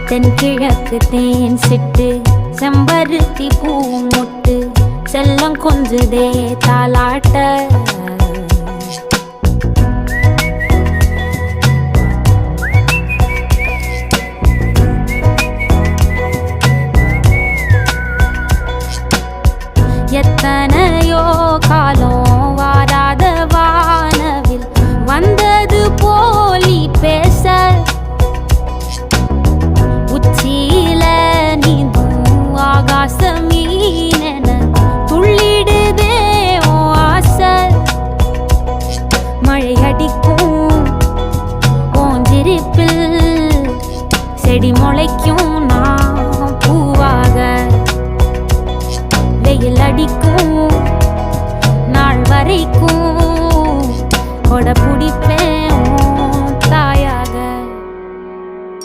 தென்கிழக்கு தேன் சிட்டு செம்பருத்தி பூ முட்டு செல்லம் கொஞ்சுதே தாலாட்ட எத்தனையோ காலம் வாராத வானவில் வந்தது போலி பேச உச்சியில நீந்தும் ஆகாச மீனென துள்ளிடுதே ஓ ஆசை மழை அடிக்கும் ஓஞ்சிருப்பில் செடி முளைக்கும் நான் பூவாக வெயில் அடிக்கும்